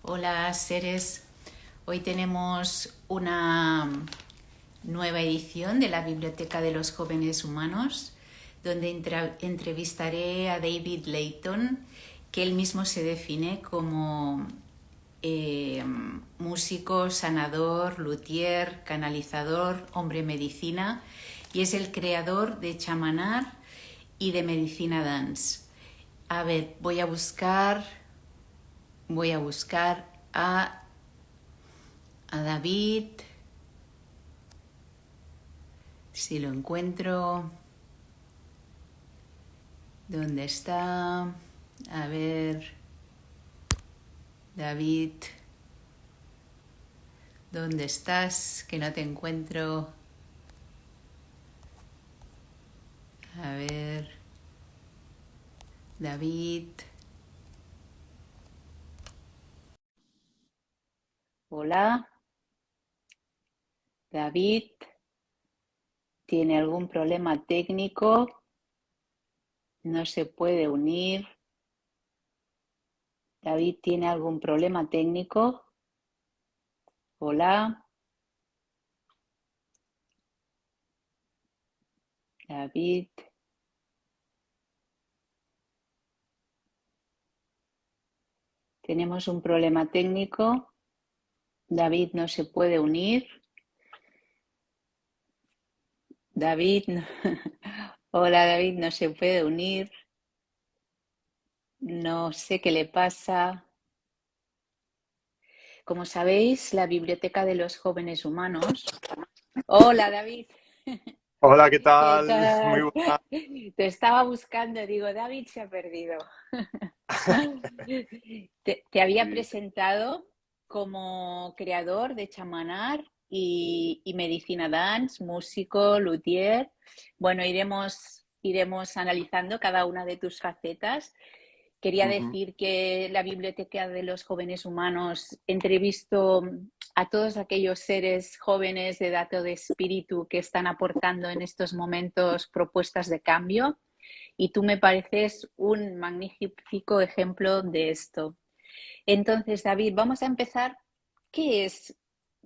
Hola, seres. Hoy tenemos una nueva edición de la Biblioteca de los Jóvenes Humanos, donde entrevistaré a David Layton, que él mismo se define como músico, sanador, luthier, canalizador, hombre medicina, y es el creador de Chamanar y de Medicina Dance. A ver, voy a buscar a David, si lo encuentro. ¿Dónde está? A ver, David, ¿dónde estás? Que no te encuentro. A ver, David. Hola, David. ¿Tiene algún problema técnico? No se puede unir. David, ¿tiene algún problema técnico? Hola, David. Tenemos un problema técnico. David no se puede unir. David, no. Hola, David, no se puede unir. No sé qué le pasa. Como sabéis, la Biblioteca de los Jóvenes Humanos. Hola, David. Hola, ¿qué ¿Qué tal? Muy tal? buena. Te estaba buscando, digo, David se ha perdido. Te había Sí, presentado como creador de Chamanar y Medicina Dance, músico, luthier. Bueno, iremos analizando cada una de tus facetas. Quería ujú. decir que la Biblioteca de los Jóvenes Humanos entrevistó a todos aquellos seres jóvenes de edad o de espíritu que están aportando en estos momentos propuestas de cambio, y tú me pareces un magnífico ejemplo de esto. Entonces, David, vamos a empezar. ¿Qué es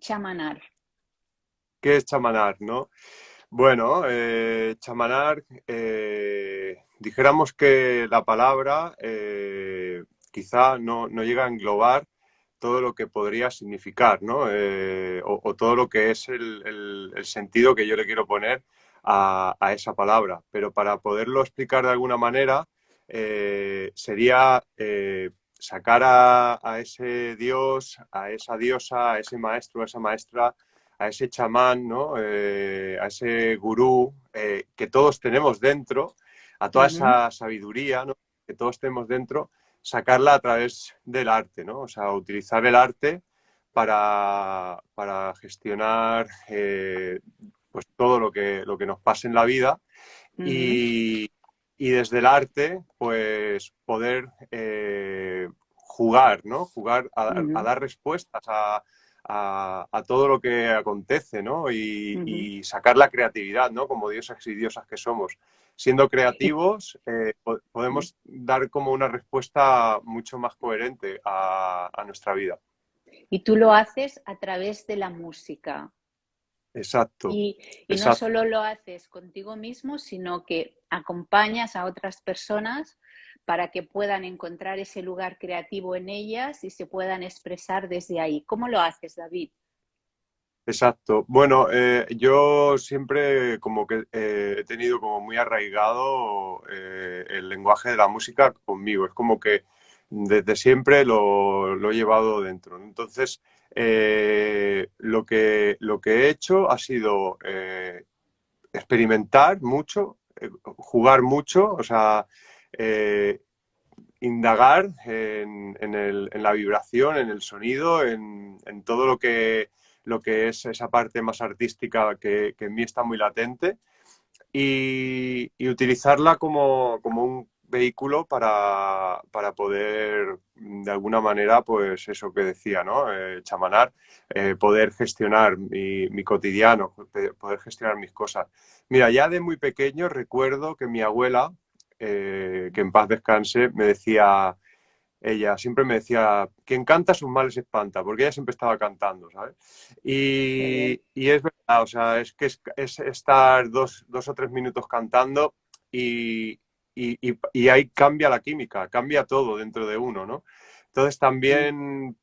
chamanar? ¿Qué es chamanar, no? Bueno, chamanar, dijéramos que la palabra quizá no llega a englobar todo lo que podría significar, ¿no? O todo lo que es el sentido que yo le quiero poner a esa palabra. Pero para poderlo explicar de alguna manera, sería sacar a ese dios, a esa diosa, a ese maestro, a esa maestra, a ese chamán, ¿no? A ese gurú que todos tenemos dentro, a toda Ujú, esa sabiduría, ¿no? Que todos tenemos dentro, sacarla a través del arte, ¿no? O sea, utilizar el arte para gestionar pues todo lo que nos pase en la vida ujú, y, y desde el arte, pues poder jugar, ¿no? Jugar a ujú, dar respuestas a todo lo que acontece, ¿no? ujú. Y sacar la creatividad, ¿no? Como diosas y diosas que somos. Siendo Y, creativos, podemos dar como una respuesta mucho más coherente a nuestra vida. y tú lo haces a través de la música. Exacto, Y no exacto. solo lo haces contigo mismo, sino que acompañas a otras personas para que puedan encontrar ese lugar creativo en ellas y se puedan expresar desde ahí. ¿Cómo lo haces, David? Exacto. Bueno, yo siempre como que he tenido como muy arraigado el lenguaje de la música conmigo. Es como que desde siempre lo he llevado dentro. Entonces, lo que he hecho ha sido experimentar mucho, jugar mucho, o sea, eh, indagar en la vibración, en el sonido, en todo lo que es esa parte más artística que en mí está muy latente y utilizarla como un vehículo para poder, de alguna manera, pues eso que decía, ¿no? Chamanar, poder gestionar mi cotidiano, poder gestionar mis cosas. Mira, ya de muy pequeño recuerdo que mi abuela, que en paz descanse, me decía, ella siempre me decía, quien canta sus males espanta, porque ella siempre estaba cantando, ¿sabes? Qué bien. Y es verdad, o sea, es que es estar 2 o 3 minutos cantando y, y ahí cambia la química, cambia todo dentro de uno, ¿no? Entonces Mm, también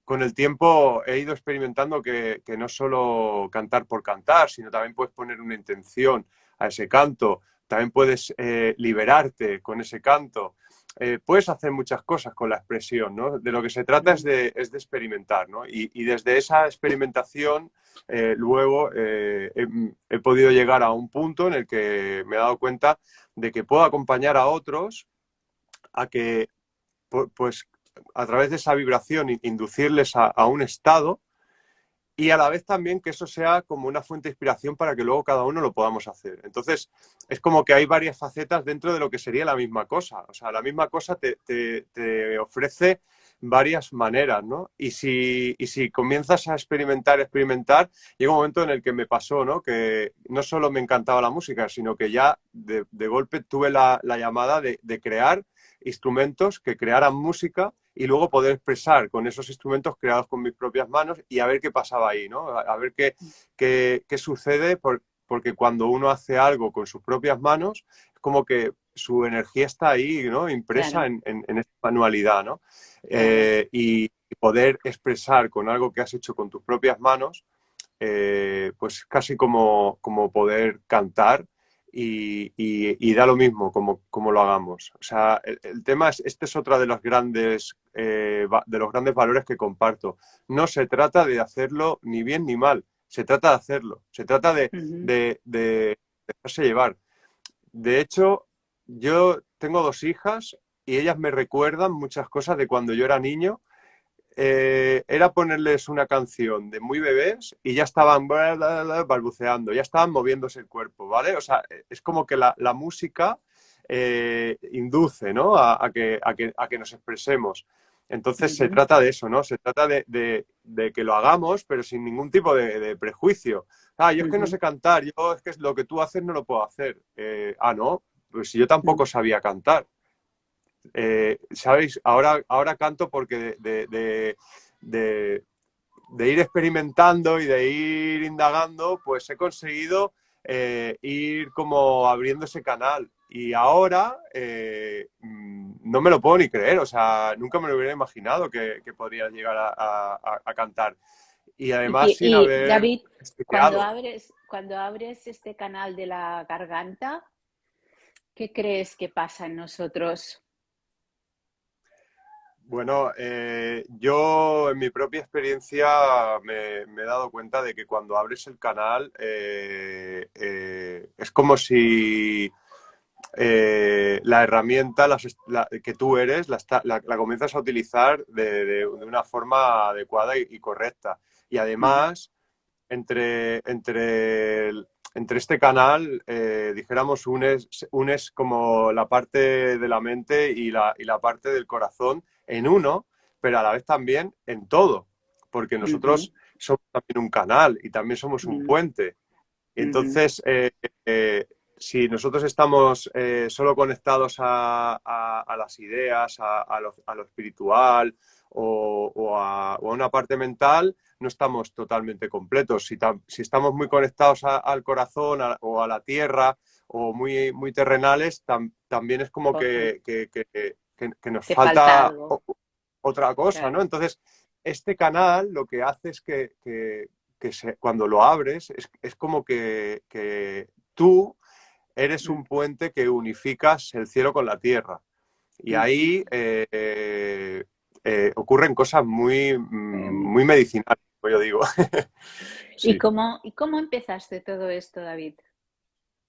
con el tiempo he ido experimentando que no solo cantar por cantar, sino también puedes poner una intención a ese canto, también puedes liberarte con ese canto. Puedes hacer muchas cosas con la expresión, ¿no? De lo que se trata mm, es de experimentar, ¿no? Y desde esa experimentación, luego he podido llegar a un punto en el que me he dado cuenta de que puedo acompañar a otros a que, pues, a través de esa vibración, inducirles a un estado y a la vez también que eso sea como una fuente de inspiración para que luego cada uno lo podamos hacer. Entonces, es como que hay varias facetas dentro de lo que sería la misma cosa. O sea, la misma cosa te ofrece varias maneras, ¿no? Y si comienzas a experimentar, llega un momento en el que me pasó, ¿no? Que no solo me encantaba la música, sino que ya de golpe tuve la llamada de crear instrumentos que crearan música y luego poder expresar con esos instrumentos creados con mis propias manos y a ver qué pasaba ahí, ¿no? A ver qué sucede, porque cuando uno hace algo con sus propias manos, es como que su energía está ahí, ¿no? Impresa claro, en esta manualidad, ¿no? claro. Y poder expresar con algo que has hecho con tus propias manos, pues casi como poder cantar y da lo mismo como lo hagamos. O sea, el tema es, este es otra de de los grandes valores que comparto. No se trata de hacerlo ni bien ni mal, se trata de hacerlo, se trata Ujú. de dejarse llevar. De hecho, yo tengo 2 hijas y ellas me recuerdan muchas cosas de cuando yo era niño. Era ponerles una canción de muy bebés y ya estaban balbuceando, ya estaban moviéndose el cuerpo, ¿vale? O sea, es como que la música induce, ¿no? A que nos expresemos. Entonces se Ujú, trata de eso, ¿no? Se trata de que lo hagamos, pero sin ningún tipo de prejuicio. Ah, yo es que no ujú, sé cantar, yo es que lo que tú haces no lo puedo hacer. No, pues si yo mm, tampoco sabía cantar. ¿Sabéis? Ahora canto porque de- de ir experimentando y de ir indagando, pues he conseguido ir como abriendo ese canal. Y ahora no me lo puedo ni creer, o sea, nunca me lo hubiera imaginado que podría llegar a cantar. Y además sin Y haber David, estudiado. cuando abres este canal de la garganta, ¿qué crees que pasa en nosotros? Bueno, yo en mi propia experiencia me he dado cuenta de que cuando abres el canal es como si la herramienta que tú eres la comienzas a utilizar de una forma adecuada y correcta. Y Mm, además entre este canal, dijéramos, unes como la parte de la mente y la parte del corazón en uno, pero a la vez también en todo, porque ujú, nosotros somos también un canal y también somos un mm, puente. ujú, Entonces, si nosotros estamos solo conectados a las ideas, a lo espiritual o a una parte mental, no estamos totalmente completos. Si estamos muy conectados al corazón o a la tierra o muy terrenales, también es como correcto. que nos Que falta falta algo, otra cosa, ¿no? claro. Entonces, este canal lo que hace es cuando lo abres es como que tú eres Mm, un puente que unificas el cielo con la tierra. Y ujú. ahí ocurren cosas Em, muy medicinales, como yo digo. Sí. y cómo empezaste todo esto, David?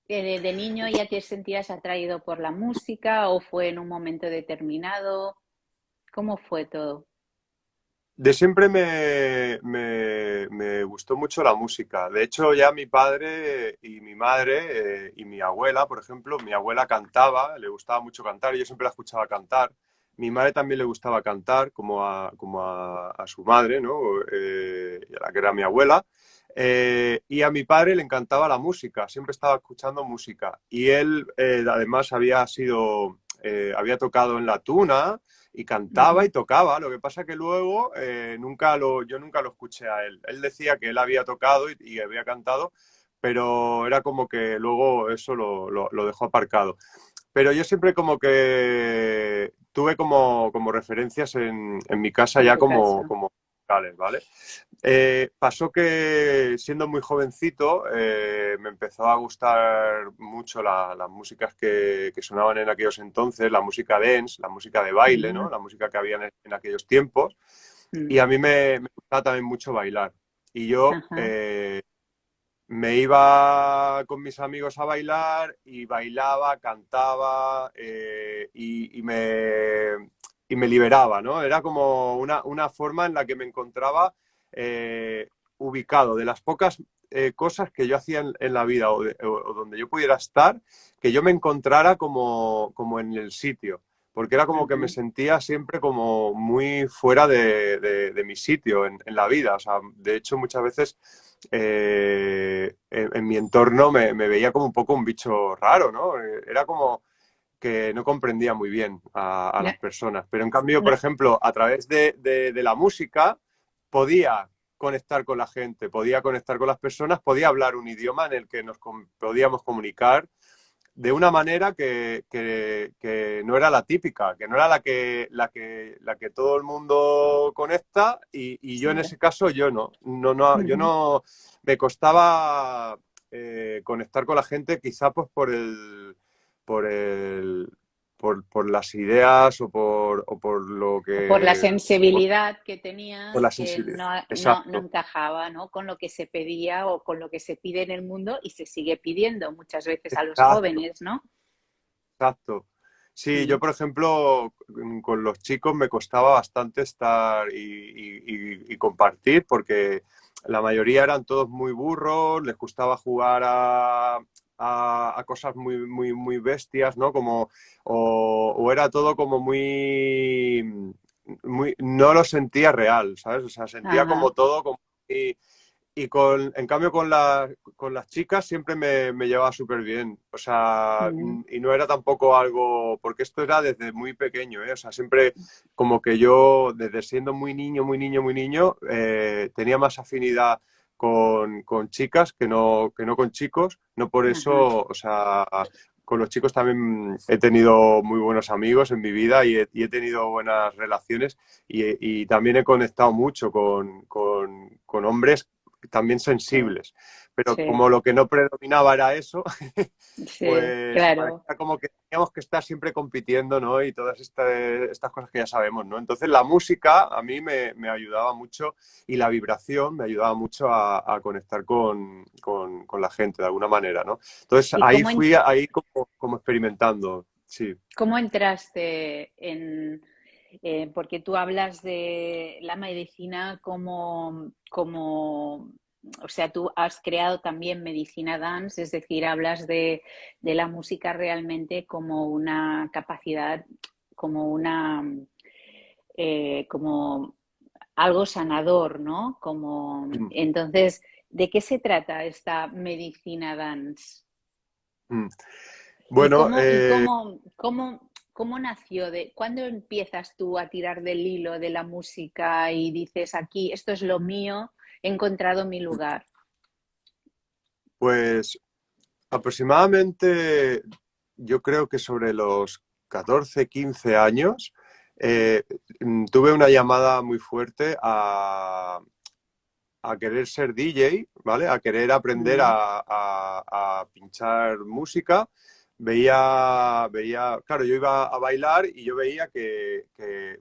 ¿De niño ya te sentías atraído por la música o fue en un momento determinado? ¿Cómo fue todo? De siempre me gustó mucho la música. De hecho, ya mi padre y mi madre y mi abuela, por ejemplo, mi abuela cantaba, le gustaba mucho cantar y yo siempre la escuchaba cantar. Mi madre también le gustaba cantar, a su madre, ¿no? A la que era mi abuela. Y a mi padre le encantaba la música, siempre estaba escuchando música. Y él, además, había tocado en la tuna y cantaba ujú, y tocaba. Lo que pasa que luego yo nunca lo escuché a él. Él decía que él había tocado y había cantado, pero era como que luego eso lo dejó aparcado. Pero yo siempre como que tuve como referencias en mi casa en ya tu caso. como musicales, ¿vale? Pasó que siendo muy jovencito me empezó a gustar mucho las músicas que sonaban en aquellos entonces, la música dance, la música de baile, ¿no? Ujú, La música que había en aquellos tiempos. mm, Y a mí me gustaba también mucho bailar. Y yo ajá, me iba con mis amigos a bailar y bailaba, cantaba y me liberaba, ¿no? Era como una forma en la que me encontraba ubicado. De las pocas cosas que yo hacía en la vida o donde yo pudiera estar, que yo me encontrara como en el sitio. Porque era como que me ujú, sentía siempre como muy fuera de mi sitio en la vida. O sea, de hecho, muchas veces en mi entorno me veía como un poco un bicho raro, ¿no? Era como que no comprendía muy bien a no, las personas. Pero en cambio, por no, ejemplo, a través de la música podía conectar con la gente, podía conectar con las personas, podía hablar un idioma en el que podíamos comunicar de una manera que no era la típica, que no era la que todo el mundo conecta y yo en sí, ese caso yo yo ujú. no, me costaba conectar con la gente quizá pues por el, por las ideas o por lo O por la que, sensibilidad que por tenías la que sensibilidad. no Exacto, encajaba, ¿no? Con lo que se pedía o con lo que se pide en el mundo y se sigue pidiendo muchas veces a los exacto. jóvenes, ¿no? Exacto. Sí, yo, Mm, por ejemplo, con los chicos me costaba bastante estar y compartir porque la mayoría eran todos muy burros, les gustaba jugar a cosas muy bestias, ¿no? Como, o era todo como no lo sentía real, ¿sabes? O sea, sentía como ajá, todo como muy, en cambio con las chicas siempre me llevaba súper bien. O sea, mm, y no era tampoco algo, porque esto era desde muy pequeño, ¿eh? O sea, siempre como que yo, desde siendo muy niño, tenía más afinidad con chicas que no con chicos. No por ajá, eso, o sea, con los chicos también he tenido muy buenos amigos en mi vida y he tenido buenas relaciones y también he conectado mucho con hombres también sí, sensibles. Pero sí, como lo que no predominaba era eso, sí, pues claro. parecía como que teníamos que estar siempre compitiendo, ¿no? Y todas estas cosas que ya sabemos, ¿no? Entonces la música a mí me ayudaba mucho y la vibración me ayudaba mucho a conectar con la gente de alguna manera, ¿no? Entonces ¿Y ahí fui ahí como experimentando, sí. cómo entraste porque tú hablas de la medicina o sea, tú has creado también medicina dance, es decir, hablas de la música realmente como una capacidad, como como algo sanador, ¿no? Mm, Entonces, ¿de qué se trata esta medicina dance? mm. ¿Y Bueno, cómo nació? ¿Cuándo empiezas tú a tirar del hilo de la música y dices aquí, esto es lo mío, he encontrado mi lugar? pues aproximadamente yo creo que sobre los 14 15 años Mm, eh, tuve una llamada muy fuerte a querer ser DJ, ¿vale? A querer aprender mm, a pinchar música. Claro, yo iba a bailar y yo veía que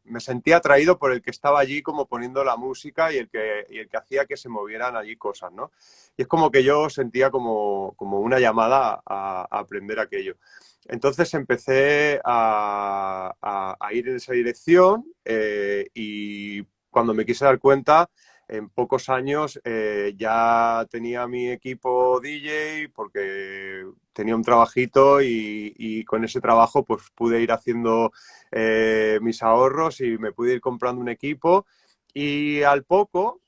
me sentía atraído por el que estaba allí como poniendo la música y el que hacía que se movieran allí cosas, ¿no? Y es como que yo sentía como una llamada a aprender aquello. Entonces empecé a ir en esa dirección y cuando me quise dar cuenta, en pocos años ya tenía mi equipo DJ porque tenía un trabajito y con ese trabajo pues pude ir haciendo mis ahorros y me pude ir comprando un equipo y al poco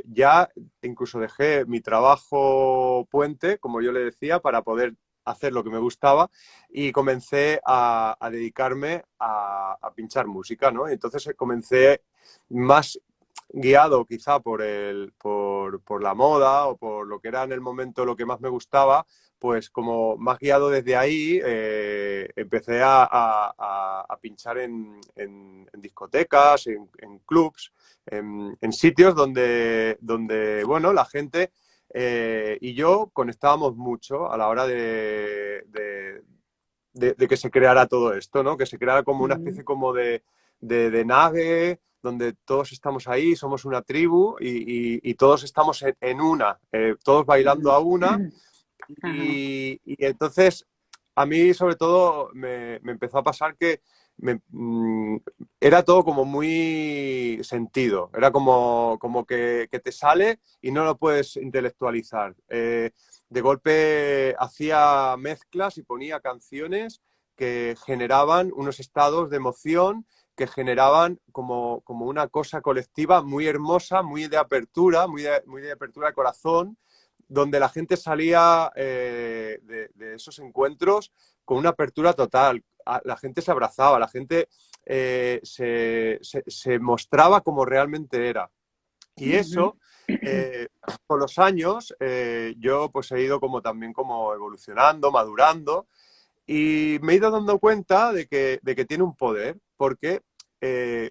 ya incluso dejé mi trabajo puente, como yo le decía, para poder hacer lo que me gustaba y comencé a dedicarme a pinchar música, ¿no? Entonces comencé más guiado quizá por la moda o por lo que era en el momento lo que más me gustaba, pues como más guiado desde ahí, empecé a pinchar en discotecas, en clubs, en sitios donde, bueno, la gente y yo conectábamos mucho a la hora de que se creara todo esto, ¿no? Que se creara como una Mm. especie como de nave donde todos estamos ahí, somos una tribu y todos estamos en una, todos bailando a una. Ajá. Y entonces, a mí sobre todo me empezó a pasar que era todo como muy sentido, era como que te sale y no lo puedes intelectualizar. De golpe hacía mezclas y ponía canciones que generaban unos estados de emoción, que generaban como una cosa colectiva muy hermosa, muy de apertura, muy de apertura de corazón, donde la gente salía de esos encuentros con una apertura total. La gente se abrazaba, la gente se mostraba como realmente era. Y Ujú. eso, con los años, yo pues he ido como también como evolucionando, madurando, y me he ido dando cuenta de que tiene un poder, porque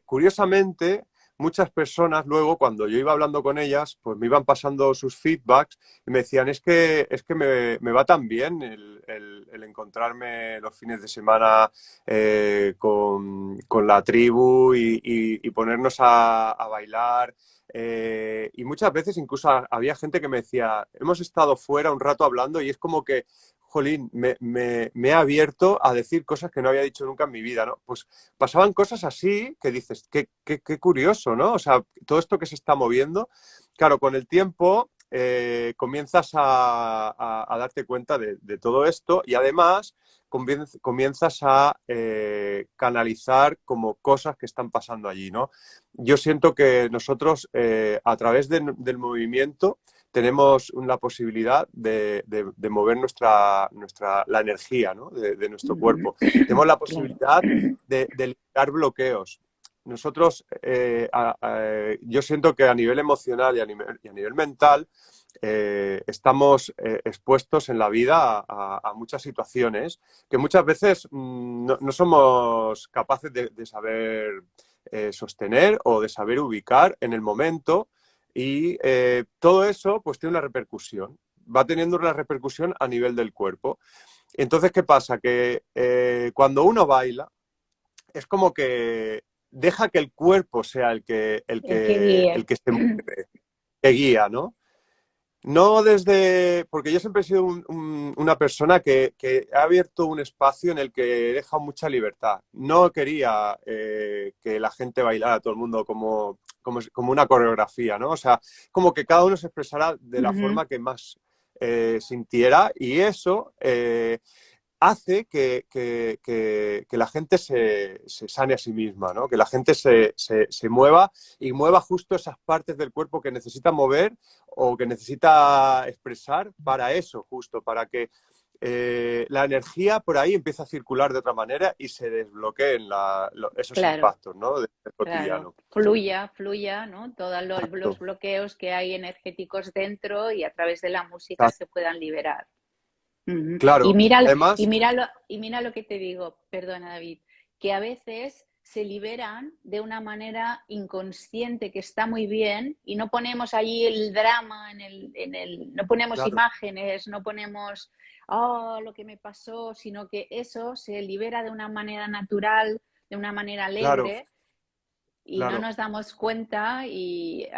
curiosamente muchas personas luego, cuando yo iba hablando con ellas, pues me iban pasando sus feedbacks y me decían, es que me va tan bien el encontrarme los fines de semana con la tribu y ponernos a bailar. Y muchas veces incluso había gente que me decía, hemos estado fuera un rato hablando y es como que jolín, me he abierto a decir cosas que no había dicho nunca en mi vida, ¿no? Pues pasaban cosas así que dices, qué curioso, ¿no? O sea, todo esto que se está moviendo, claro, con el tiempo comienzas a darte cuenta de todo esto y además comienzas a canalizar como cosas que están pasando allí, ¿no? Yo siento que nosotros, a través del movimiento, tenemos la posibilidad de mover la energía, ¿no? de nuestro Ujú. cuerpo. Tenemos la Claro. posibilidad de eliminar bloqueos. Nosotros, yo siento que a nivel emocional y a nivel mental, estamos expuestos en la vida a muchas situaciones que muchas veces no somos capaces de saber sostener o de saber ubicar en el momento y todo eso pues tiene una repercusión, va teniendo una repercusión a nivel del cuerpo. Entonces, ¿qué pasa? Que cuando uno baila es como que deja que el cuerpo sea El que guíe. el que se mueve, que guía, ¿no? No desde, porque yo siempre he sido una persona que ha abierto un espacio en el que he dejado mucha libertad. No quería que la gente bailara, todo el mundo como una coreografía, ¿no? O sea, como que cada uno se expresara de la Ujú. forma que más sintiera y eso hace que la gente se sane a sí misma, ¿no? Que la gente se mueva y mueva justo esas partes del cuerpo que necesita mover o que necesita expresar para eso, justo, para que la energía por ahí empiece a circular de otra manera y se desbloqueen esos Claro, impactos, ¿no? Del claro. cotidiano. Fluya, ¿no? Todos los Exacto, bloqueos que hay energéticos dentro y a través de la música exacto. se puedan liberar. Ujú. Claro, además, Y mira lo que te digo, perdona David, que a veces se liberan de una manera inconsciente que está muy bien y no ponemos allí el drama no ponemos claro, imágenes, no ponemos oh, lo que me pasó, sino que eso se libera de una manera natural, de una manera claro, alegre y no claro. nos damos cuenta y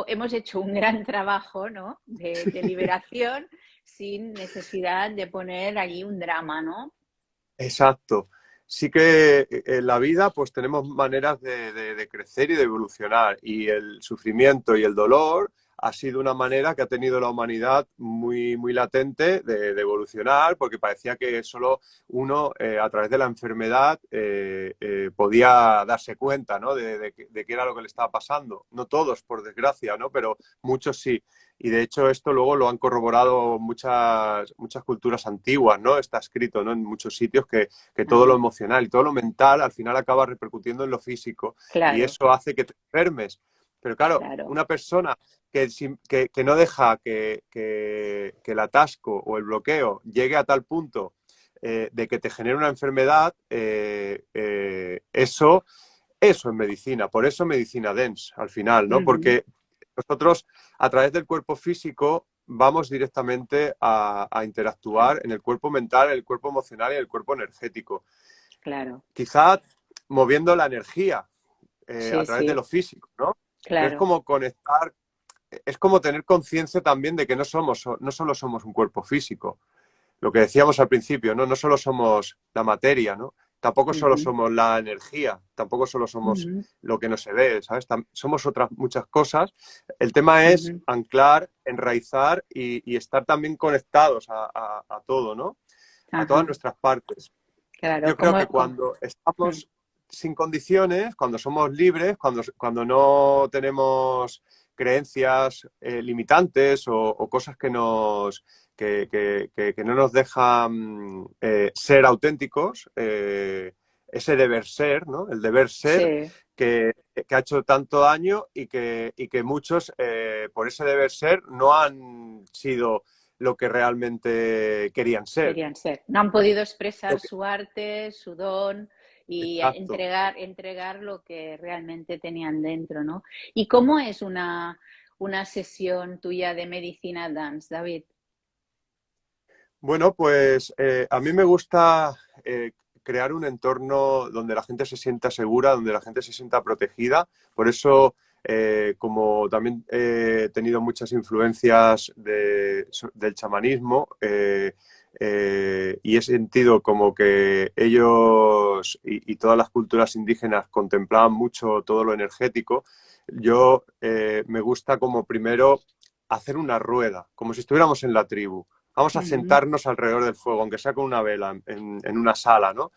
hemos hecho un gran trabajo, ¿no? De liberación sin necesidad de poner allí un drama, ¿no? Exacto. Sí que en la vida pues tenemos maneras de crecer y de evolucionar y el sufrimiento y el dolor ha sido una manera que ha tenido la humanidad muy, muy latente de evolucionar, porque parecía que solo uno, a través de la enfermedad, podía darse cuenta, ¿no? de qué era lo que le estaba pasando. No todos, por desgracia, ¿no? Pero muchos sí. Y de hecho esto luego lo han corroborado muchas culturas antiguas, ¿no? Está escrito, ¿no? En muchos sitios que todo lo emocional y todo lo mental al final acaba repercutiendo en lo físico. Y Claro, eso hace que te enfermes. Pero claro, claro. una persona que no deja que el atasco o el bloqueo llegue a tal punto de que te genere una enfermedad, eso es medicina. Por eso medicina dance al final, ¿no? Ujú, Porque nosotros a través del cuerpo físico vamos directamente a interactuar en el cuerpo mental, en el cuerpo emocional y en el cuerpo energético. claro. Quizá moviendo la energía a Sí, través de sí, lo físico, ¿no? Pero es claro. como conectar, es como tener conciencia también de que no solo somos un cuerpo físico, lo que decíamos al principio, ¿no? No solo somos la materia, ¿no? Tampoco solo Ujú, somos la energía, tampoco solo somos ujú, lo que no se ve, ¿sabes? Somos otras muchas cosas. El tema es ujú. anclar, enraizar y estar también conectados a todo, ¿no? A todas Ajá, nuestras partes. claro. Yo creo que cuando Mm, estamos sin condiciones, cuando somos libres, cuando no tenemos creencias limitantes o cosas que no nos dejan ser auténticos, ese deber ser, ¿no? El deber ser sí, que ha hecho tanto daño y que muchos, por ese deber ser, no han sido lo que realmente querían ser. querían ser. No han podido expresar Lo que- su arte, su don y Exacto. entregar lo que realmente tenían dentro, ¿no? ¿Y cómo es una sesión tuya de medicina dance, David? Bueno, pues a mí me gusta crear un entorno donde la gente se sienta segura, donde la gente se sienta protegida. Por eso, como también he tenido muchas influencias del chamanismo y he sentido como que ellos y todas las culturas indígenas contemplaban mucho todo lo energético, yo me gusta como primero hacer una rueda, como si estuviéramos en la tribu. Vamos a Ujú, sentarnos alrededor del fuego, aunque sea con una vela en una sala, ¿no?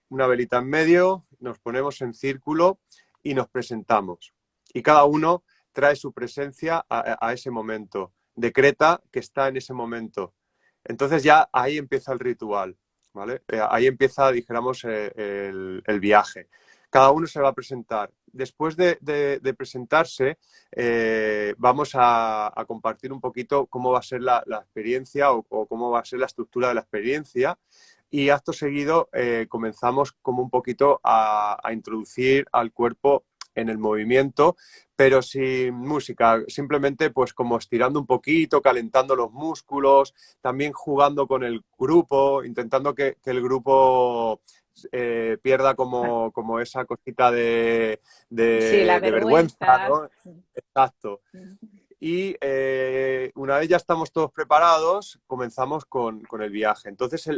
Una velita en medio, nos ponemos en círculo y nos presentamos. Y cada uno trae su presencia a ese momento, decreta que está en ese momento. Entonces ya ahí empieza el ritual, ¿vale? Ahí empieza, dijéramos, el viaje. Cada uno se va a presentar. Después de presentarse, vamos a compartir un poquito cómo va a ser la experiencia o cómo va a ser la estructura de la experiencia. Y acto seguido comenzamos como un poquito a introducir al cuerpo en el movimiento, pero sin música, simplemente pues como estirando un poquito, calentando los músculos, también jugando con el grupo, intentando que el grupo pierda como esa cosita sí, la de vergüenza, vergüenza. ¿no? Exacto. Y una vez ya estamos todos preparados, comenzamos con el viaje. Entonces,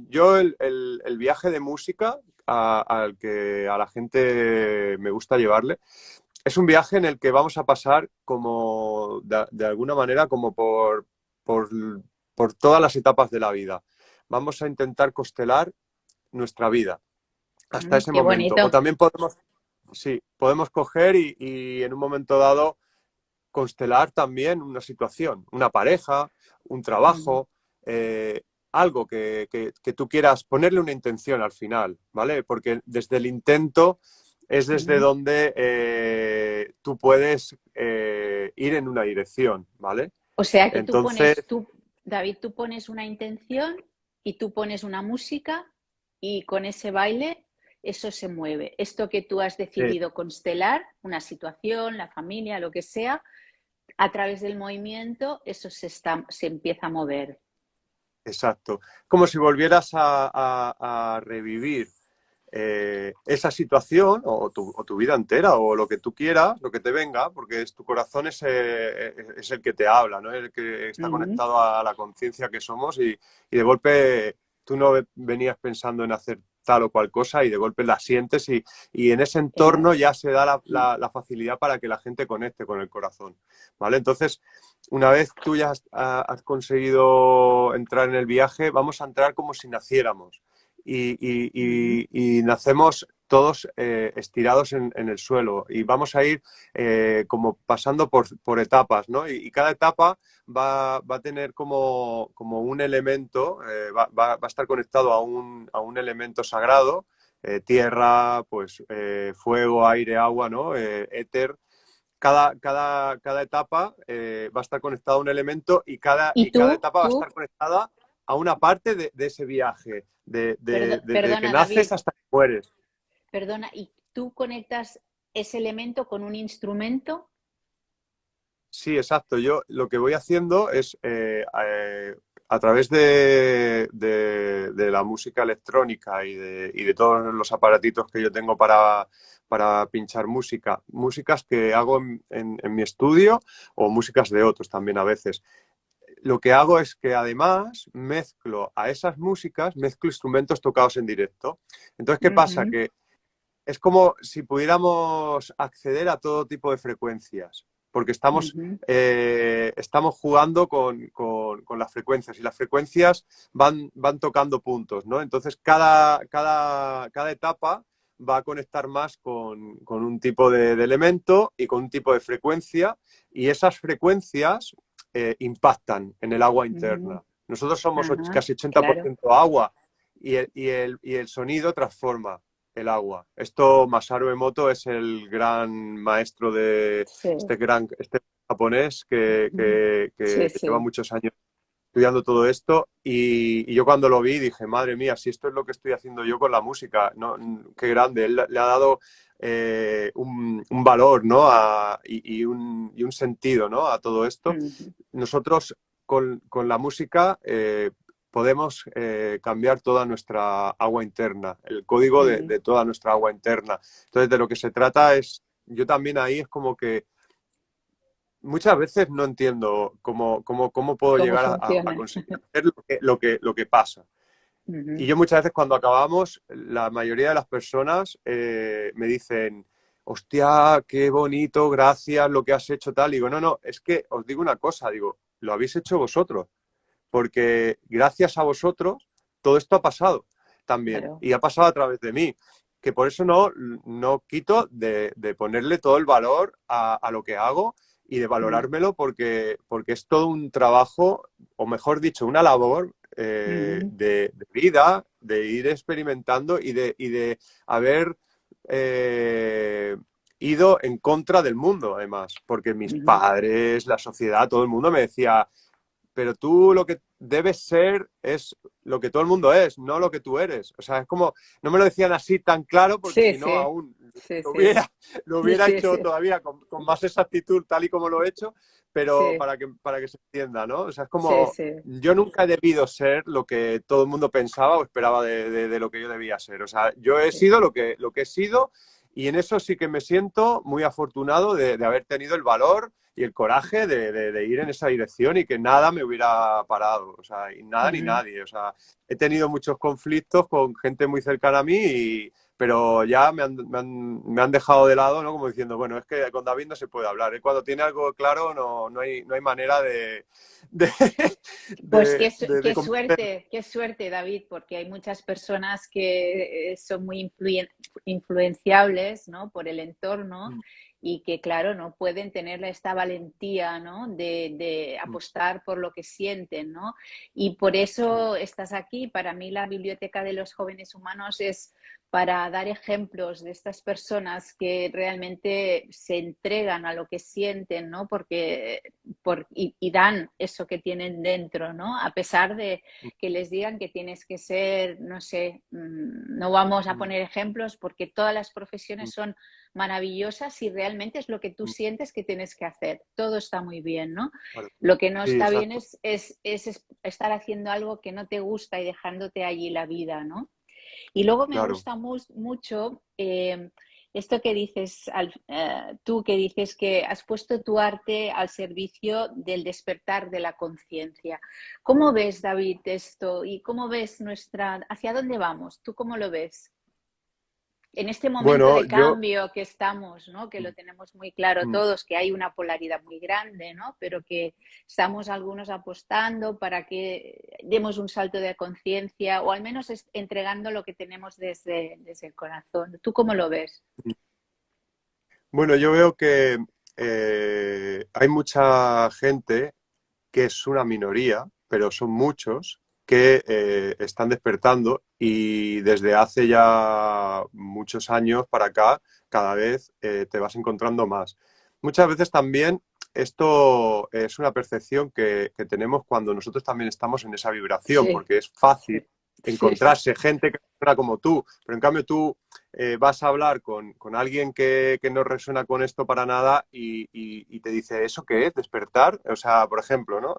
yo el viaje de música al que a la gente me gusta llevarle es un viaje en el que vamos a pasar como, de alguna manera, como por, por todas las etapas de la vida. Vamos a intentar constelar nuestra vida hasta ese Qué momento. O bonito. también podemos, sí, podemos coger y en un momento dado constelar también una situación, una pareja, un Ujú, trabajo, algo que tú quieras ponerle una intención al final, ¿vale? Porque desde el intento es desde ujú. donde tú puedes ir en una dirección, ¿vale? O sea que Entonces, David, tú pones una intención y tú pones una música y con ese baile eso se mueve. Esto que tú has sí, decidido constelar, una situación, la familia, lo que sea, a través del movimiento eso se empieza a mover. exacto. Como si volvieras a revivir esa situación o tu vida entera o lo que tú quieras, lo que te venga, porque tu corazón es el que te habla, ¿no? Es el que está Ujú, conectado a la conciencia que somos y de golpe tú no venías pensando en hacer tal o cual cosa y de golpe la sientes y en ese entorno Claro. ya se da la facilidad para que la gente conecte con el corazón, ¿vale? Entonces, una vez tú ya has conseguido entrar en el viaje, vamos a entrar como si naciéramos Ujú. y nacemos todos estirados en el suelo y vamos a ir como pasando por etapas, ¿no? Y cada etapa va a tener como un elemento, va a estar conectado a un elemento sagrado, tierra, pues fuego, aire, agua, ¿no? Éter. Cada etapa va a estar conectada a un elemento y Y cada tú, etapa va a estar tú, conectada a una parte de ese viaje, desde que perdona, naces David, hasta que mueres. perdona, ¿y tú conectas ese elemento con un instrumento? Sí, exacto. Yo lo que voy haciendo es, a través de la música electrónica y de todos los aparatitos que yo tengo para pinchar músicas que hago en mi estudio o músicas de otros también a veces. Lo que hago es que además mezclo a esas músicas, mezclo instrumentos tocados en directo. Entonces, ¿qué pasa? Ujú, Que es como si pudiéramos acceder a todo tipo de frecuencias, porque ujú, estamos jugando con las frecuencias y las frecuencias van tocando puntos, ¿no? Entonces, cada etapa va a conectar más con un tipo de elemento y con un tipo de frecuencia, y esas frecuencias impactan en el agua ujú. interna. Nosotros somos Ajá, casi claro. 80% agua y el sonido transforma el agua. Esto, Masaru Emoto es el gran maestro de Sí. este japonés que, Ujú. que- Sí, que lleva sí. muchos años estudiando todo esto y yo cuando lo vi dije, madre mía, si esto es lo que estoy haciendo yo con la música, ¿no? Qué grande. Él le ha dado un valor, ¿no? Y un sentido, ¿no? A todo esto. Ujú, Nosotros con la música podemos cambiar toda nuestra agua interna, el código de, ujú. de toda nuestra agua interna. Entonces, de lo que se trata es, yo también ahí es como que muchas veces no entiendo cómo puedo ¿Cómo llegar a funciona? conseguir hacer lo que pasa. Y Ujú, yo muchas veces cuando acabamos, la mayoría de las personas me dicen, hostia, qué bonito, gracias, lo que has hecho, tal. Y digo, no, no, es que os digo una cosa, digo, lo habéis hecho vosotros, porque gracias a vosotros todo esto ha pasado también claro. y ha pasado a través de mí, que por eso no quito de ponerle todo el valor a lo que hago y de Mm, valorármelo porque es todo un trabajo, o mejor dicho, una labor ujú, de vida, de ir experimentando y de haber eh, ido en contra del mundo, además, porque mis ujú, padres, la sociedad, todo el mundo me decía, pero tú lo que debes ser es lo que todo el mundo es, no lo que tú eres. O sea, es como, no me lo decían así tan claro porque sí, si no sí, aún sí, lo sí, hubiera, lo sí, hubiera sí, hecho sí, todavía con más exactitud tal y como lo he hecho, pero sí, para que se entienda, ¿no? O sea, es sí, como, sí, yo nunca he debido ser lo que todo el mundo pensaba o esperaba de lo que yo debía ser. O sea, yo he sí. sido lo que he sido y en eso sí que me siento muy afortunado de haber tenido el valor y el coraje de ir en esa dirección y que nada me hubiera parado, o sea, y nada ni Ujú. nadie, o sea, he tenido muchos conflictos con gente muy cercana a mí, pero ya me han dejado de lado, ¿no? Como diciendo, bueno, es que con David no se puede hablar, ¿eh? Cuando tiene algo claro no hay manera de, Pues de convencer. qué suerte, David, porque hay muchas personas que son muy influenciables, ¿no? Por el entorno y que, claro, no pueden tener esta valentía, ¿no? De apostar por lo que sienten, ¿no? Y por eso estás aquí. Para mí la Biblioteca de los Jóvenes Humanos es para dar ejemplos de estas personas que realmente se entregan a lo que sienten, ¿no? Y dan eso que tienen dentro, ¿no? A pesar de que les digan que tienes que ser, no sé, no vamos a poner ejemplos porque todas las profesiones son maravillosas y realmente es lo que tú sientes que tienes que hacer. Todo está muy bien, ¿no? Claro. Lo que no Sí, está bien exacto. es estar haciendo algo que no te gusta y dejándote allí la vida, ¿no? Y luego me Claro. gusta mucho esto que dices, tú que dices que has puesto tu arte al servicio del despertar de la conciencia. ¿Cómo ves, David, esto? ¿Y cómo ves hacia dónde vamos? ¿Tú cómo lo ves? En este momento Bueno, de cambio que estamos, ¿no? Que lo tenemos muy claro mm, todos, que hay una polaridad muy grande, ¿no? Pero que estamos algunos apostando para que demos un salto de conciencia o al menos entregando lo que tenemos desde el corazón. ¿Tú cómo lo ves? bueno, yo veo que hay mucha gente que es una minoría, pero son muchos que están despertando y desde hace ya muchos años para acá cada vez te vas encontrando más. Muchas veces también esto es una percepción que tenemos cuando nosotros también estamos en esa vibración, Sí, porque es fácil sí, sí. encontrarse gente que fuera como tú, pero en cambio tú vas a hablar con alguien que no resuena con esto para nada y te dice, ¿eso qué es? ¿Despertar? O sea, por ejemplo, ¿no?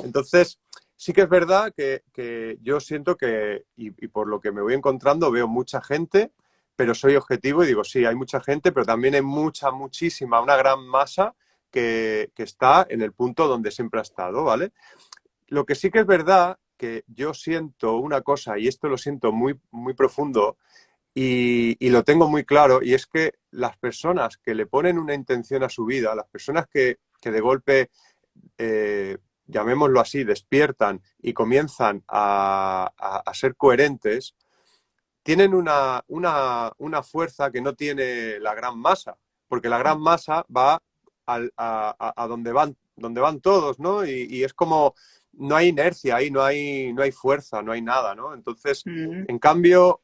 Entonces, sí que es verdad que yo siento que, y por lo que me voy encontrando, veo mucha gente, pero soy objetivo y digo, sí, hay mucha gente, pero también hay muchísima, una gran masa que está en el punto donde siempre ha estado, ¿vale? Lo que sí que es verdad que yo siento una cosa, y esto lo siento muy profundo, y lo tengo muy claro, y es que las personas que le ponen una intención a su vida, las personas que de golpe, llamémoslo así, despiertan y comienzan a ser coherentes, tienen una fuerza que no tiene la gran masa, porque la gran masa va a donde van todos, ¿no? Y es como, no hay inercia ahí, no hay fuerza, no hay nada, ¿no? Entonces, Mm, en cambio,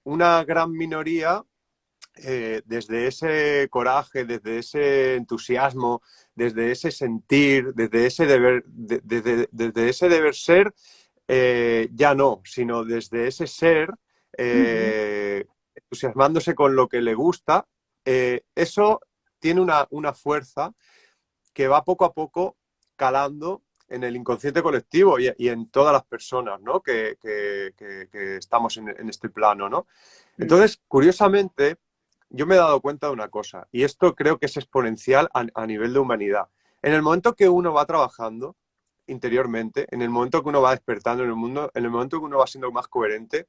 una gran minoría, desde ese coraje, desde ese entusiasmo, desde ese sentir, desde ese deber ser, ya no, sino desde ese ser, ujú. entusiasmándose con lo que le gusta, eso tiene una fuerza que va poco a poco calando en el inconsciente colectivo y en todas las personas, ¿no? que estamos en este plano, ¿no? Mm. Entonces, curiosamente, yo me he dado cuenta de una cosa, y esto creo que es exponencial a nivel de humanidad. En el momento que uno va trabajando interiormente, en el momento que uno va despertando en el mundo, en el momento que uno va siendo más coherente,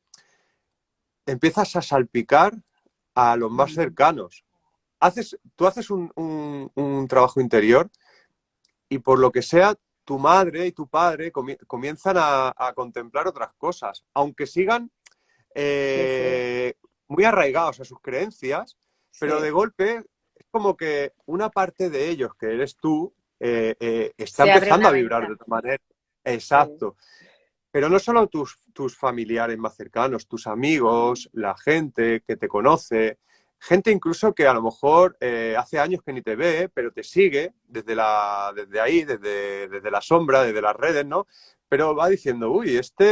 empiezas a salpicar a los más Mm. cercanos. Tú haces un trabajo interior y por lo que sea, tu madre y tu padre comienzan a contemplar otras cosas, aunque sigan Sí, sí, eh, muy arraigados a sus creencias, pero de sí. golpe es como que una parte de ellos, que eres tú, está Se abre empezando una a vibrar de ventana. otra manera. Sí, Exacto. Pero no solo tus familiares más cercanos, tus amigos, la gente que te conoce, gente incluso que a lo mejor hace años que ni te ve, pero te sigue desde ahí, desde la sombra, desde las redes, ¿no? Pero va diciendo, uy, esto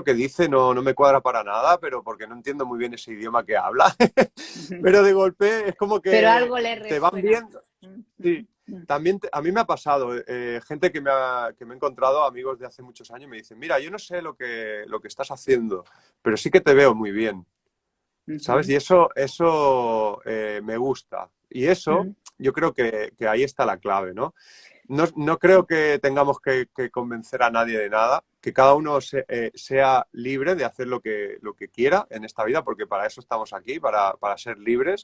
que dice no me cuadra para nada, pero porque no entiendo muy bien ese idioma que habla. Pero de golpe es como pero que algo le te van resuena. viendo. Mm, Sí, mm, mm. también a mí me ha pasado, gente que me he encontrado, amigos de hace muchos años, me dicen, mira, yo no sé lo que estás haciendo, pero sí que te veo muy bien, ¿sabes? Ujú, Y eso me gusta. Y eso mm. yo creo que ahí está la clave, ¿no? No creo que tengamos que convencer a nadie de nada, que cada uno sea libre de hacer lo que quiera en esta vida, porque para eso estamos aquí, para ser libres.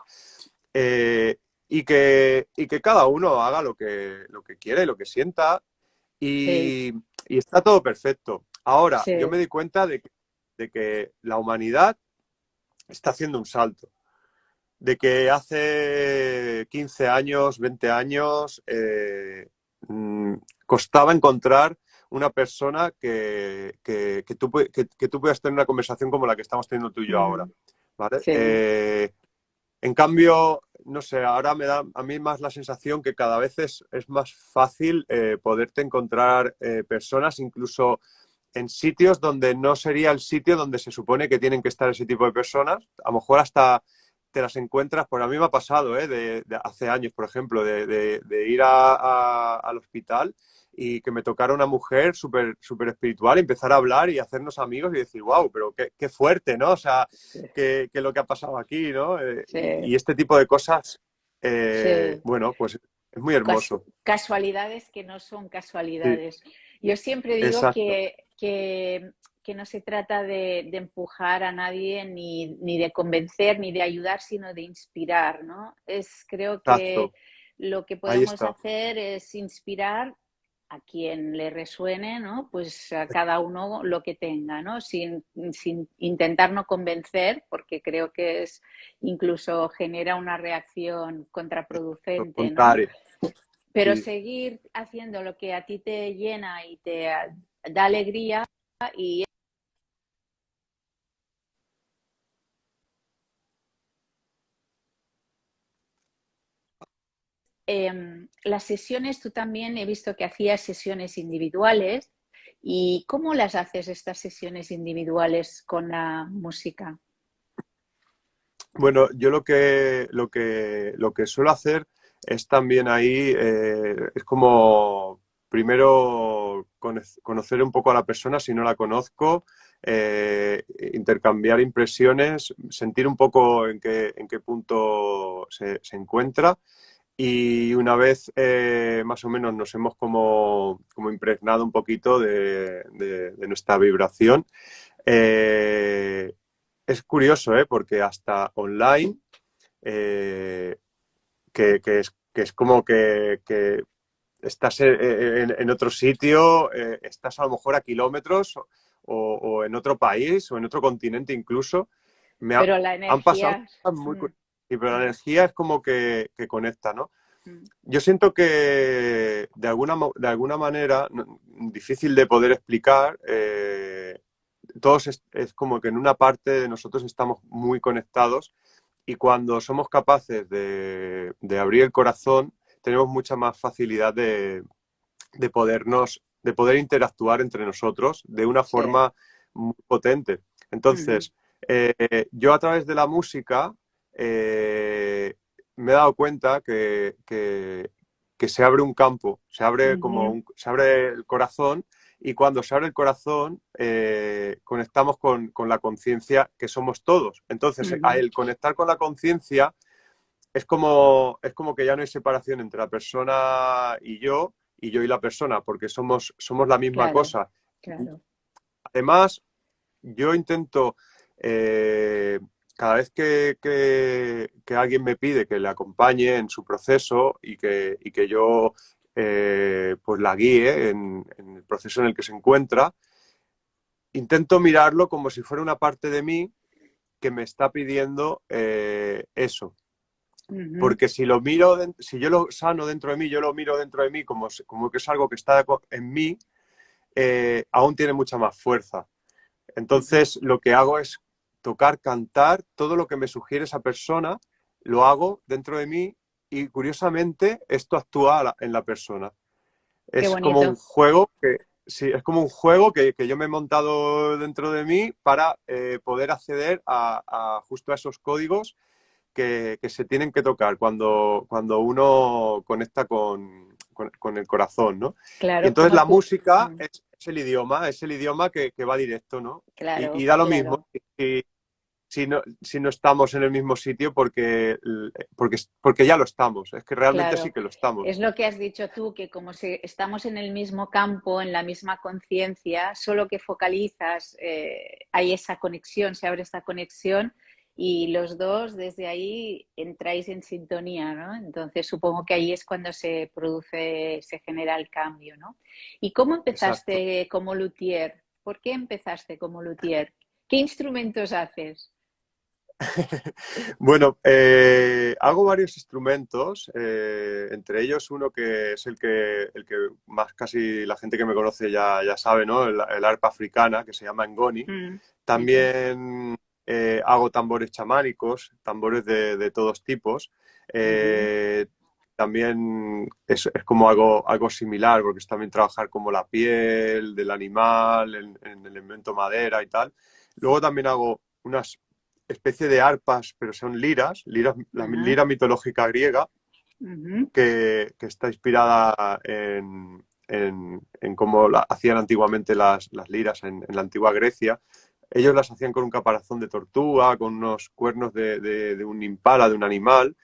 Eh, y que cada uno haga lo que quiere y lo que sienta, Sí, y está todo perfecto. Ahora, yo me sí, di cuenta de que la humanidad está haciendo un salto, de que hace 15 años, 20 años, mm, costaba encontrar una persona que tú puedas tener una conversación como la que estamos teniendo tú y yo ahora, mm, ¿vale? sí, En cambio, no sé, ahora me da a mí más la sensación que cada vez es más fácil poderte encontrar personas incluso en sitios donde no sería el sitio donde se supone que tienen que estar ese tipo de personas. A lo mejor hasta te las encuentras, por a mí me ha pasado, de hace años, por ejemplo, de ir al hospital y que me tocara una mujer súper súper espiritual y empezar a hablar y hacernos amigos y decir, wow, pero qué fuerte, ¿no? O sea, Sí, qué lo que ha pasado aquí, ¿no? sí, Y este tipo de cosas, sí. bueno, pues es muy hermoso. Casualidades que no son Sí, casualidades. Yo siempre digo exacto, que no se trata de empujar a nadie ni de convencer ni de ayudar, sino de inspirar, ¿no? Creo que exacto. lo que Ahí podemos está. hacer es inspirar a quien le resuene, ¿no? Pues a cada uno lo que tenga, ¿no? Sin intentar no convencer, porque creo que incluso genera una reacción Lo contraproducente, ¿no? contrario. Pero Sí. seguir haciendo lo que a ti te llena y te da alegría y las sesiones, tú también he visto que hacías sesiones individuales. ¿Y cómo las haces estas sesiones individuales con la música? Bueno, yo lo que suelo hacer es también ahí, es como primero conocer un poco a la persona si no la conozco, intercambiar impresiones, sentir un poco en qué punto se encuentra y una vez más o menos nos hemos como impregnado un poquito de nuestra vibración. eh, es curioso, ¿eh? Porque hasta online, eh, que es como que estás en otro sitio, estás a lo mejor a kilómetros o en otro país o en otro continente incluso. Me ha- Pero la Han pasado energía... cosas muy Mm, curiosas, pero la mm, energía es como que conecta, ¿no? mm, Yo siento que de alguna manera, difícil de poder explicar, todos es como que en una parte de nosotros estamos muy conectados y cuando somos capaces de abrir el corazón, tenemos mucha más facilidad de poder interactuar entre nosotros de una sí. forma muy potente. Ujú, Entonces, yo a través de la música eh, me he dado cuenta que se abre un campo, ujú, se abre el corazón y cuando se abre el corazón conectamos con la conciencia que somos todos. Entonces, ujú. el conectar con la conciencia es como que ya no hay separación entre la persona y yo y la persona, porque somos la misma Claro, cosa. claro. Además, yo intento, cada vez que alguien me pide que le acompañe en su proceso y que yo pues la guíe en el proceso en el que se encuentra, intento mirarlo como si fuera una parte de mí que me está pidiendo eso. Ujú, Porque si yo lo sano dentro de mí, yo lo miro dentro de mí como que es algo que está en mí, aún tiene mucha más fuerza. ujú. Entonces, lo que hago es tocar, cantar, todo lo que me sugiere esa persona, lo hago dentro de mí y curiosamente esto actúa en la persona. Qué Es como un bonito. juego sí, es como un juego que yo me he montado dentro de mí para poder acceder justo a esos códigos que se tienen que tocar cuando uno conecta con el corazón, ¿no? Y Claro, entonces como la tú. música es el idioma que va directo, ¿no? Y Claro, da lo mismo claro. si no estamos en el mismo sitio porque ya lo estamos, es que realmente sí Claro, que lo estamos. es lo que has dicho tú, que como si estamos en el mismo campo, en la misma conciencia, solo que focalizas, hay esa conexión, se abre esta conexión y los dos desde ahí entráis en sintonía, ¿no? Entonces supongo que ahí es cuando se produce, se genera el cambio, ¿no? ¿Y cómo Exacto. empezaste como luthier? ¿Por qué empezaste como luthier? ¿Qué instrumentos haces? Bueno, hago varios instrumentos, entre ellos uno que es el que más casi la gente que me conoce ya sabe, ¿no? El arpa africana, que se llama ngoni. Mm, ujú, También hago tambores chamánicos, tambores de todos tipos. ujú, Eh, También es como algo similar, porque es también trabajar como la piel del animal, en el elemento madera y tal. Luego también hago unas especie de arpas, pero son la ajá, lira mitológica griega, ujú, que está inspirada en cómo hacían antiguamente las liras en la antigua Grecia. Ellos las hacían con un caparazón de tortuga, con unos cuernos de un impala, de un animal,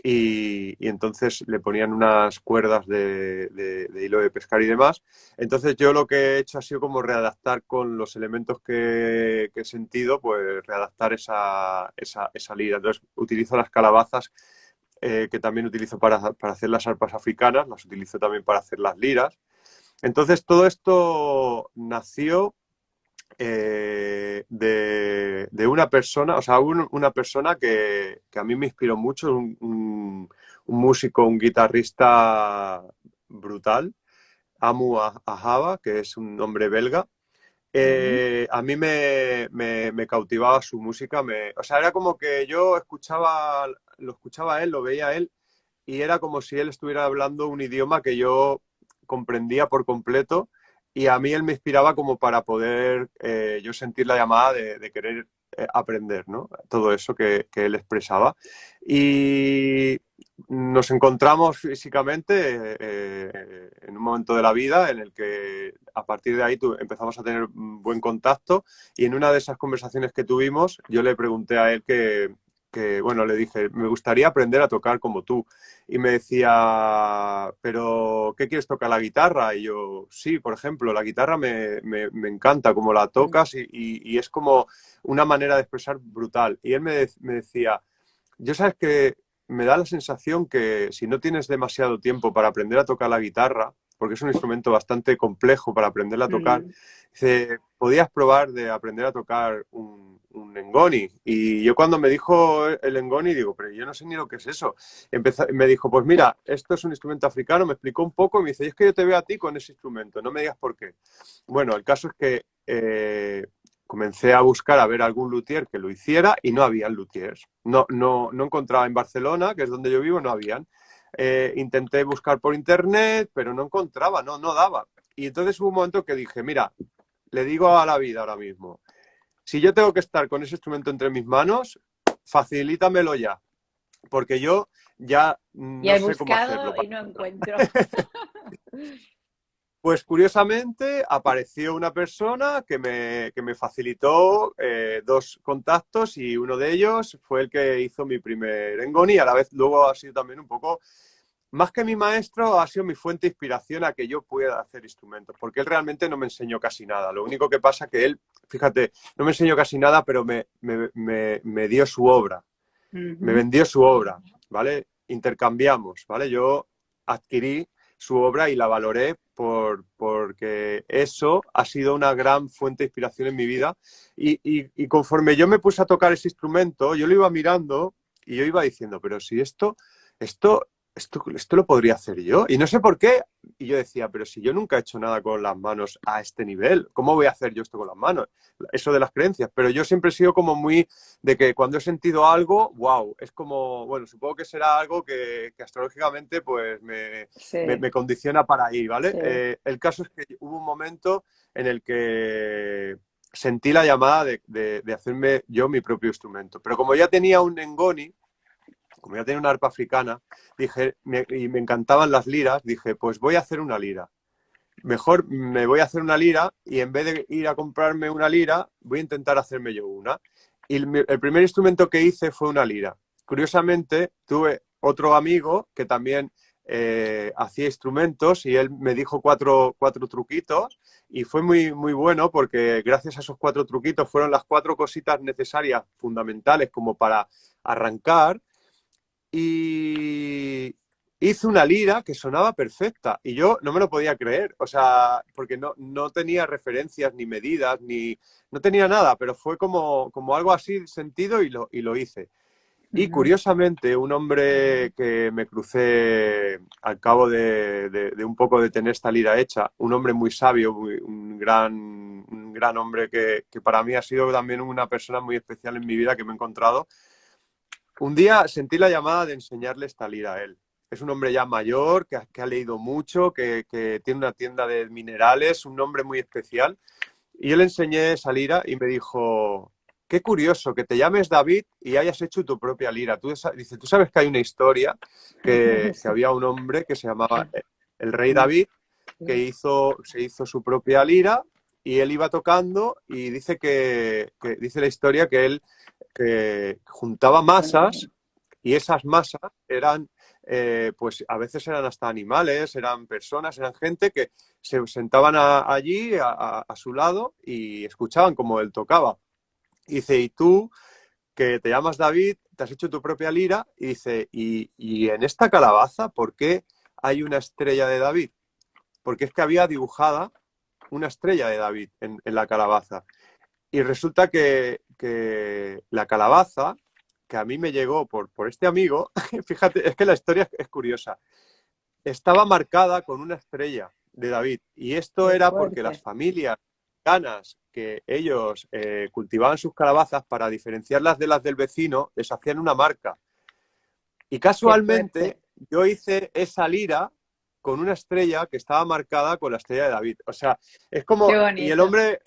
y entonces le ponían unas cuerdas de hilo de pescar y demás. Entonces yo lo que he hecho ha sido como readaptar con los elementos que he sentido, pues readaptar esa lira. Entonces utilizo las calabazas, que también utilizo para hacer las arpas africanas, las utilizo también para hacer las liras. Entonces todo esto nació de una persona, o sea, una persona que a mí me inspiró mucho, un músico, un guitarrista brutal, Amu Ahaba, que es un hombre belga. A mí me cautivaba su música, o sea, era como que yo lo escuchaba a él, lo veía a él, y era como si él estuviera hablando un idioma que yo comprendía por completo, y a mí él me inspiraba como para poder yo sentir la llamada de querer aprender, ¿no? Todo eso que él expresaba. Y nos encontramos físicamente en un momento de la vida en el que a partir de ahí empezamos a tener buen contacto, y en una de esas conversaciones que tuvimos yo le pregunté a él bueno, le dije, me gustaría aprender a tocar como tú. Y me decía, ¿pero qué quieres tocar, la guitarra? Y yo, sí, por ejemplo, la guitarra me encanta cómo la tocas, y es como una manera de expresar brutal. Y él me decía, yo sabes que me da la sensación que si no tienes demasiado tiempo para aprender a tocar la guitarra, porque es un instrumento bastante complejo para aprenderla a tocar, dice, podías probar de aprender a tocar un ngoni. Y yo cuando me dijo el ngoni, digo, pero yo no sé ni lo que es eso. Me dijo, pues mira, esto es un instrumento africano, me explicó un poco y me dice, es que yo te veo a ti con ese instrumento, no me digas por qué. Bueno, el caso es que comencé a buscar a ver algún luthier que lo hiciera, y no había luthiers. No encontraba en Barcelona, que es donde yo vivo, no habían. Intenté buscar por internet, pero no encontraba, no daba. Y entonces hubo un momento que dije, mira, le digo a la vida ahora mismo, si yo tengo que estar con ese instrumento entre mis manos, facilítamelo ya, porque yo ya Ya no he sé cómo hacerlo. buscado y no encuentro. Pues curiosamente apareció una persona que me facilitó dos contactos, y uno de ellos fue el que hizo mi primer Engoni, y a la vez luego ha sido también un poco, más que mi maestro, ha sido mi fuente de inspiración a que yo pueda hacer instrumentos, porque él realmente no me enseñó casi nada. Lo único que pasa que él, fíjate, no me enseñó casi nada, pero me dio su obra, me vendió su obra, ¿vale? Intercambiamos, ¿vale? Yo adquirí su obra y la valoré porque eso ha sido una gran fuente de inspiración en mi vida. Y conforme yo me puse a tocar ese instrumento, yo lo iba mirando y yo iba diciendo, pero si esto, esto lo podría hacer yo. Y no sé por qué. Y yo decía, pero si yo nunca he hecho nada con las manos a este nivel, ¿cómo voy a hacer yo esto con las manos? Eso de las creencias. Pero yo siempre he sido como muy de que cuando he sentido algo, wow, es como, bueno, supongo que será algo que astrológicamente pues Sí, me condiciona para ahí, ¿vale? sí. El caso es que hubo un momento en el que sentí la llamada de hacerme yo mi propio instrumento. Pero como ya tenía un Ngoni, como ya tenía una arpa africana, dije, y me encantaban las liras, dije, pues voy a hacer una lira. Mejor me voy a hacer una lira, y en vez de ir a comprarme una lira, voy a intentar hacerme yo una. Y el primer instrumento que hice fue una lira. Curiosamente, tuve otro amigo que también hacía instrumentos, y él me dijo cuatro truquitos, y fue muy, muy bueno, porque gracias a esos cuatro truquitos fueron las cuatro cositas necesarias, fundamentales, como para arrancar, y hice una lira que sonaba perfecta, y yo no me lo podía creer, o sea, porque no tenía referencias ni medidas, no tenía nada, pero fue como algo así sentido, y lo hice. Y curiosamente, un hombre que me crucé al cabo de un poco de tener esta lira hecha, un hombre muy sabio, un gran hombre que para mí ha sido también una persona muy especial en mi vida que me he encontrado. Un día sentí la llamada de enseñarle esta lira a él. Es un hombre ya mayor, que ha leído mucho, que tiene una tienda de minerales, un hombre muy especial. Y yo le enseñé esa lira y me dijo, qué curioso que te llames David y hayas hecho tu propia lira. Dice, tú sabes que hay una historia que Sí. había un hombre que se llamaba el rey David, que se hizo su propia lira y él iba tocando y dice dice la historia que él que juntaba masas y esas masas eran, pues a veces eran hasta animales, eran personas, eran gente que se sentaban allí a su lado y escuchaban cómo él tocaba. Y dice, y tú, que te llamas David, te has hecho tu propia lira, y dice, y en esta calabaza, ¿por qué hay una estrella de David? Porque es que había dibujada una estrella de David en la calabaza. Y resulta que la calabaza, que a mí me llegó por este amigo, fíjate, es que la historia es curiosa, estaba marcada con una estrella de David. Y esto Qué era porque las fuerte. familias ganas que ellos cultivaban sus calabazas para diferenciarlas de las del vecino, les hacían una marca. Y Qué fuerte. casualmente yo hice esa lira con una estrella que estaba marcada con la estrella de David. O sea, es como, Qué y el bonito. hombre,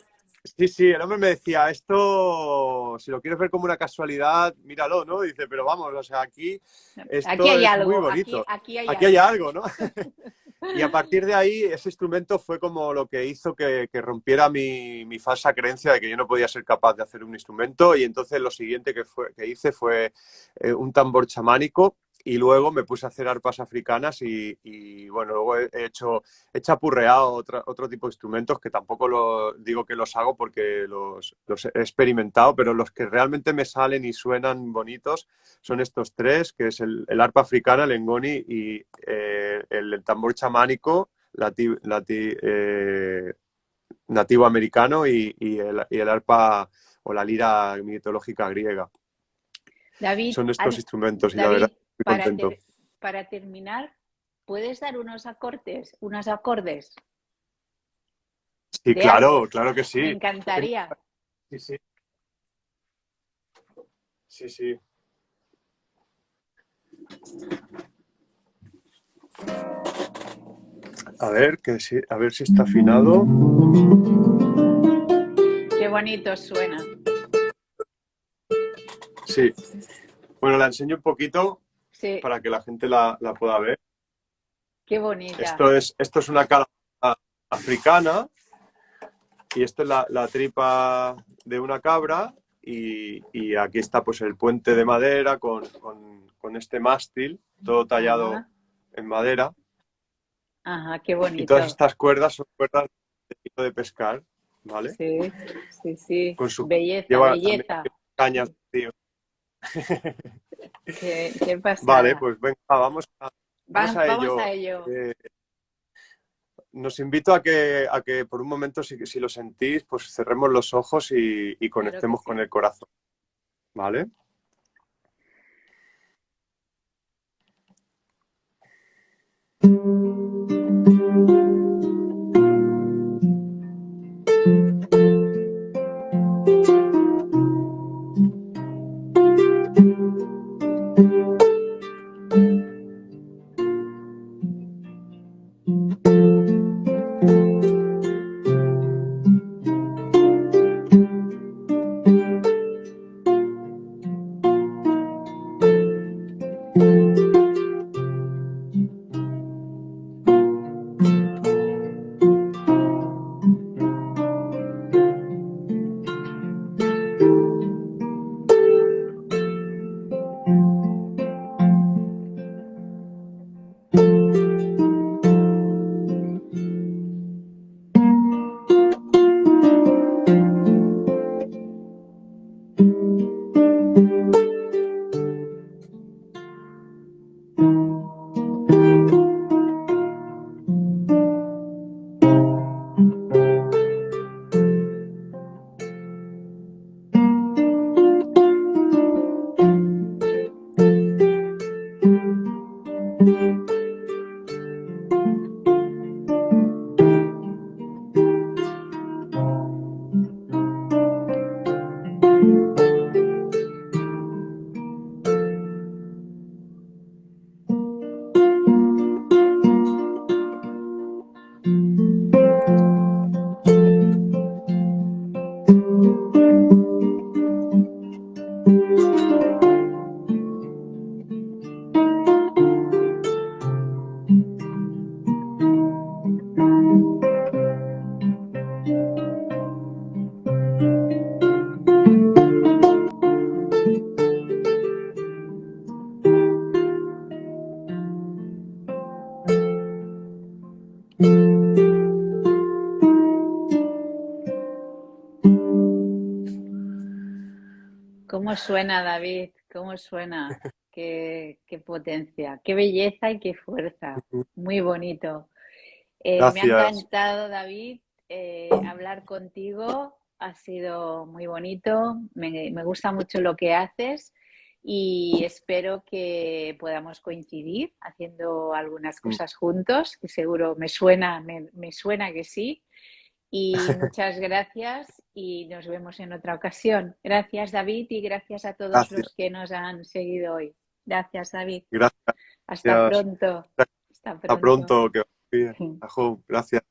sí, sí, el hombre me decía, esto, si lo quieres ver como una casualidad, míralo, ¿no? Dice, pero vamos, o sea, aquí Aquí esto hay es muy algo, aquí, bonito. aquí hay Aquí hay algo. algo, ¿no? Y a partir de ahí, ese instrumento fue como lo que hizo que rompiera mi falsa creencia de que yo no podía ser capaz de hacer un instrumento. Y entonces lo siguiente que hice fue un tambor chamánico y luego me puse a hacer arpas africanas bueno, luego he chapurreado otro tipo de instrumentos que tampoco digo que los hago porque los he experimentado, pero los que realmente me salen y suenan bonitos son estos tres, que es el arpa africana, el ngoni y el tambor chamánico nativo americano y el arpa o la lira mitológica griega. David, Son estos instrumentos y la verdad David, estoy para, contento. para terminar, ¿puedes dar unos acordes, unos acordes Sí, de algo? claro, claro que Me sí. encantaría. Sí, sí, sí, sí. A ver, a ver si está afinado. Qué bonito suena. Sí. Bueno, la enseño un poquito Sí, para que la gente la pueda ver. qué bonita. Esto es una calabaza africana y esto es la tripa de una cabra y aquí está pues el puente de madera con este mástil, todo tallado Ajá, en madera. ajá, qué Y todas bonito. estas cuerdas son cuerdas de hilo de pescar, ¿vale? Sí, sí, sí. Con su, Belleza, lleva también belleza. cañas, tío. Qué Vale, pasada. pues venga, vamos a Vamos a ello. ello. Eh, nos invito a que por un momento, si lo sentís, pues cerremos los ojos y Claro que conectemos con sí. el corazón, ¿vale? ¿Cómo suena, David? ¿Cómo suena? Qué potencia, qué belleza y qué fuerza. Muy bonito. Me ha Gracias. encantado, David, hablar contigo. Ha sido muy bonito. Me gusta mucho lo que haces y espero que podamos coincidir haciendo algunas cosas juntos, que seguro me suena que sí. Y muchas gracias y nos vemos en otra ocasión. Gracias, David, y gracias a todos Gracias. los que nos han seguido hoy. Gracias, David. Gracias. Hasta pronto. Hasta Hasta pronto. pronto. Que vaya bien. Ajú, gracias.